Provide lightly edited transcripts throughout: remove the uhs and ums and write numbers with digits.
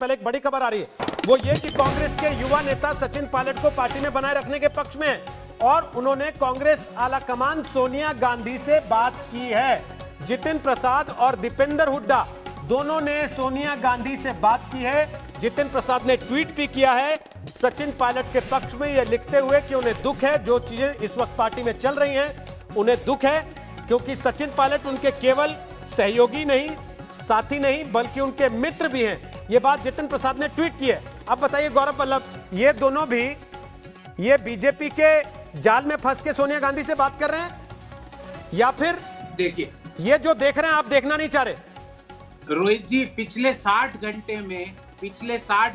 पहले एक बड़ी खबर आ रही है, वो ये कि कांग्रेस के युवा नेता सचिन पायलट को पार्टी में बनाए रखने के पक्ष में हैं और उन्होंने कांग्रेस आलाकमान सोनिया गांधी से बात की है। जितिन प्रसाद और दीपेंद्र हुड्डा दोनों ने सोनिया गांधी से बात की है। जितिन प्रसाद ने ट्वीट भी किया है सचिन पायलट के पक्ष में, यह लिखते हुए कि उन्हें दुख है जो चीजें इस वक्त पार्टी में चल रही हैं, उन्हें दुख है क्योंकि सचिन पायलट उनके केवल सहयोगी नहीं, साथी नहीं, बल्कि उनके मित्र भी हैं। ये बात जितिन प्रसाद ने ट्वीट की है। अब बताइए गौरव वल्लभ, ये दोनों भी ये बीजेपी के जाल में फंस के सोनिया गांधी से बात कर रहे हैं या फिर देखिए ये जो देख रहे हैं आप देखना नहीं चाह रहे? रोहित जी, पिछले 60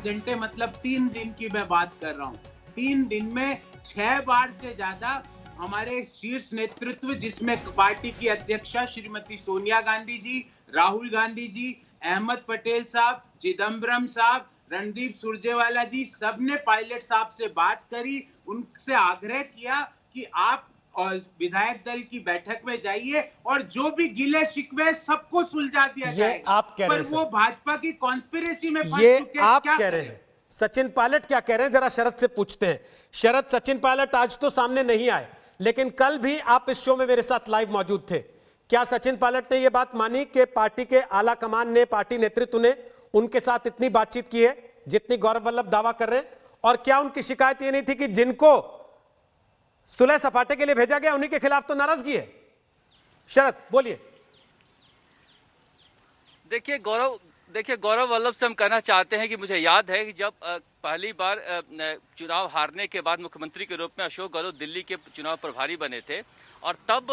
घंटे मतलब 3 दिन की मैं बात कर रहा हूँ। 3 दिन में 6 बार से ज्यादा हमारे शीर्ष नेतृत्व, जिसमें पार्टी की अध्यक्षा श्रीमती सोनिया गांधी जी, राहुल गांधी जी, अहमद पटेल साहब, चिदम्बरम साहब, रणदीप सुरजेवाला जी, सबने पायलट साहब से बात करी, उनसे आग्रह किया कि आप और विधायक दल की बैठक में जाइए और जो भी गिले शिकवे सबको सुलझा दिया जाएगा। आप कह रहे हैं पर वो भाजपा की कॉन्स्पिरेसी में फंस ये चुके, आप क्या कह रहे हैं। सचिन पायलट क्या कह रहे हैं जरा शरद से पूछते हैं। शरद, सचिन पायलट आज तो सामने नहीं आए, लेकिन कल भी आप इस शो में मेरे साथ लाइव मौजूद थे। क्या सचिन पायलट ने यह बात मानी कि पार्टी के आला कमान ने, पार्टी नेतृत्व ने उनके साथ इतनी बातचीत की है जितनी गौरव वल्लभ दावा कर रहे हैं? और क्या उनकी शिकायत यह नहीं थी कि जिनको सुलह सपाटे के लिए भेजा गया उन्हीं के खिलाफ तो नाराजगी है? शरद बोलिए। देखिए गौरव वल्लभ से हम कहना चाहते हैं कि मुझे याद है कि जब पहली बार चुनाव हारने के बाद मुख्यमंत्री के रूप में अशोक गहलोत दिल्ली के चुनाव प्रभारी बने थे और तब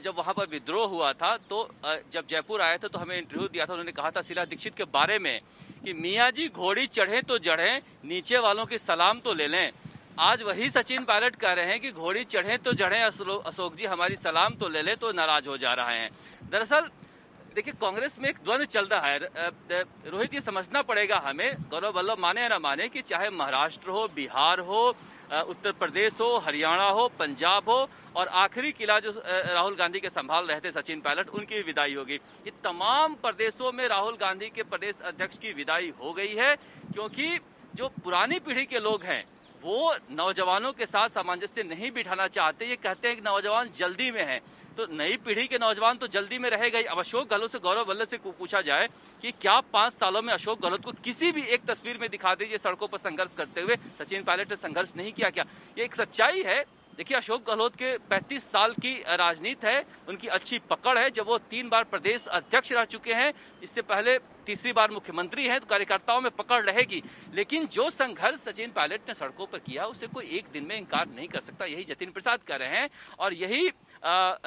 जब वहां पर विद्रोह हुआ था तो जब जयपुर आए थे तो हमें इंटरव्यू दिया था। उन्होंने कहा था शीला दीक्षित के बारे में कि मियाँ जी घोड़ी चढ़े तो चढ़े, नीचे वालों की सलाम तो ले लें। आज वही सचिन पायलट कह रहे हैं कि घोड़ी चढ़े तो चढ़े, अशोक जी हमारी सलाम तो ले ले, तो नाराज हो जा रहे हैं। दरअसल देखिए कांग्रेस में एक द्वंद्व चल रहा है रोहित, ये समझना पड़ेगा हमें, गौरव वल्लभ माने या ना माने, कि चाहे महाराष्ट्र हो, बिहार हो, उत्तर प्रदेश हो, हरियाणा हो, पंजाब हो, और आखिरी किला जो राहुल गांधी के संभाल रहे थे सचिन पायलट, उनकी विदाई होगी। ये तमाम प्रदेशों में राहुल गांधी के प्रदेश अध्यक्ष की विदाई हो गई है क्योंकि जो पुरानी पीढ़ी के लोग हैं वो नौजवानों के साथ सामंजस्य नहीं बिठाना चाहते। ये कहते हैं कि नौजवान जल्दी में हैं, तो नई पीढ़ी के नौजवान तो जल्दी में रहेगा ही। अब अशोक गहलोत से, गौरव वल्लभ से पूछा जाए कि क्या 5 सालों में अशोक गहलोत को किसी भी एक तस्वीर में दिखा दीजिए सड़कों पर संघर्ष करते हुए, सचिन पायलट ने संघर्ष नहीं किया क्या? ये एक सच्चाई है। देखिए अशोक गहलोत के 35 साल की राजनीति है, उनकी अच्छी पकड़ है। जब वो 3 बार प्रदेश अध्यक्ष रह चुके हैं, इससे पहले तीसरी बार मुख्यमंत्री हैं, तो कार्यकर्ताओं में पकड़ रहेगी। लेकिन जो संघर्ष सचिन पायलट ने सड़कों पर किया उसे कोई एक दिन में इनकार नहीं कर सकता। यही जितिन प्रसाद कह रहे हैं और यही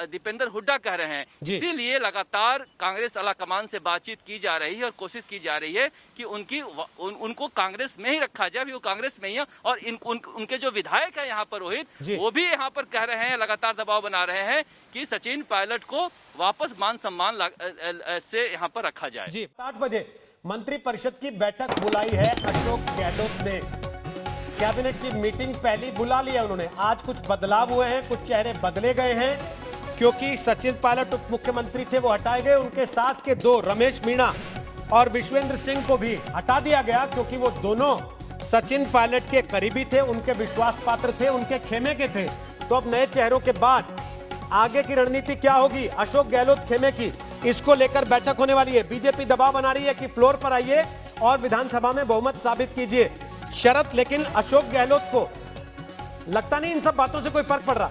दीपेंद्र हुड्डा कह रहे हैं। इसीलिए लगातार कांग्रेस आलाकमान से बातचीत की जा रही है और कोशिश की जा रही है कि उनको कांग्रेस में ही रखा जाए। अभी वो कांग्रेस में ही है और उनके जो विधायक है यहाँ पर रोहित, वो भी यहाँ पर कह रहे हैं, लगातार दबाव बना रहे हैं कि सचिन पायलट को वापस मान सम्मान से यहाँ पर रखा जाए। जी, 8 बजे मंत्रिपरिषद की बैठक बुलाई है अशोक गहलोत ने। कैबिनेट की मीटिंग पहली बुला लिया उन्होंने। आज कुछ बदलाव हुए हैं, कुछ चेहरे बदले गए हैं क्योंकि सचिन पायलट उप मुख्यमंत्री थे, वो हटाए गए। उनके साथ के 2 रमेश मीणा और विश्वेंद्र सिंह को भी हटा दिया गया क्योंकि वो दोनों सचिन पायलट के करीबी थे, उनके विश्वास पात्र थे, उनके खेमे के थे। तो अब नए चेहरों के बाद आगे की रणनीति क्या होगी अशोक गहलोत खेमे की, इसको लेकर बैठक होने वाली है। बीजेपी दबाव बना रही है कि फ्लोर पर आइए और विधानसभा में बहुमत साबित कीजिए। शरद, लेकिन अशोक गहलोत को लगता नहीं इन सब बातों से कोई फर्क पड़ रहा,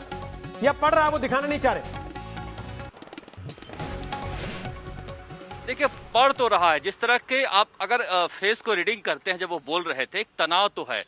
या पड़ रहा, वो दिखाना नहीं चाह रहे। देखिए पढ़ तो रहा है, जिस तरह के आप अगर फेस को रीडिंग करते हैं जब वो बोल रहे थे, एक तनाव तो है।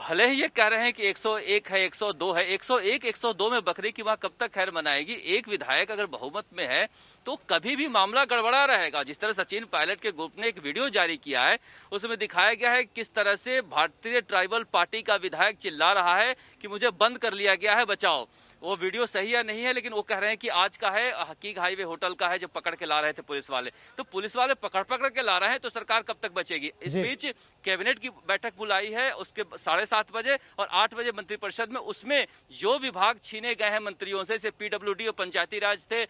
भले ही ये कह रहे हैं कि 101 है, 102 है, 101, 102 में बकरी की मां कब तक खैर मनाएगी? एक विधायक अगर बहुमत में है तो कभी भी मामला गड़बड़ा रहेगा। जिस तरह सचिन पायलट के ग्रुप ने एक वीडियो जारी किया है, उसमें दिखाया गया है किस तरह से भारतीय ट्राइबल पार्टी का विधायक चिल्ला रहा है कि मुझे बंद कर लिया गया है, बचाओ। वो वीडियो सही या नहीं है, लेकिन वो कह रहे हैं कि आज का है, हकीक हाईवे होटल का है, जब पकड़ के ला रहे थे पुलिस वाले। तो पुलिस वाले पकड़ के ला रहे हैं, तो सरकार कब तक बचेगी? इस जी। बीच कैबिनेट की बैठक बुलाई है, उसके 7:30 बजे और 8 बजे मंत्रिपरिषद में, उसमें जो विभाग छीने गए हैं मंत्रियों से, जैसे पीडब्ल्यूडी और पंचायती राज थे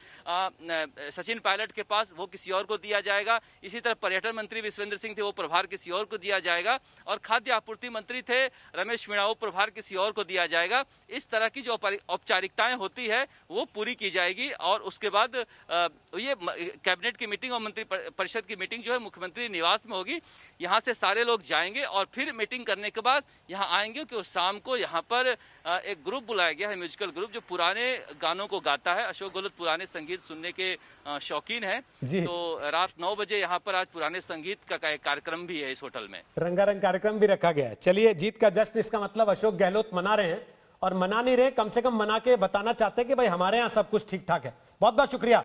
सचिन पायलट के पास, वो किसी और को दिया जाएगा। इसी तरह पर्यटन मंत्री विश्वेंद्र सिंह थे, वो प्रभार किसी और को दिया जाएगा। और खाद्य आपूर्ति मंत्री थे रमेश मीणा, वो प्रभार किसी और को दिया जाएगा। इस तरह की जो औपचारिकताएं होती है वो पूरी की जाएगी। और उसके बाद ये कैबिनेट की मीटिंग और मंत्री परिषद की मीटिंग जो है मुख्यमंत्री निवास में होगी। यहाँ से सारे लोग जाएंगे और फिर मीटिंग करने के बाद यहाँ आएंगे, कि शाम को यहाँ पर एक ग्रुप बुलाया गया है, म्यूजिकल ग्रुप, जो पुराने गानों को गाता है। अशोक गहलोत पुराने संगीत सुनने के शौकीन है, तो रात 9 बजे यहाँ पर आज पुराने संगीत का कार्यक्रम भी है इस होटल में। रंगारंग कार्यक्रम भी रखा गया है। चलिए, जीत का जश्न, इसका मतलब अशोक गहलोत मना रहे हैं, और मना नहीं रहे, कम से कम मना के बताना चाहते हैं कि भाई हमारे यहाँ सब कुछ ठीक ठाक है। बहुत बहुत शुक्रिया।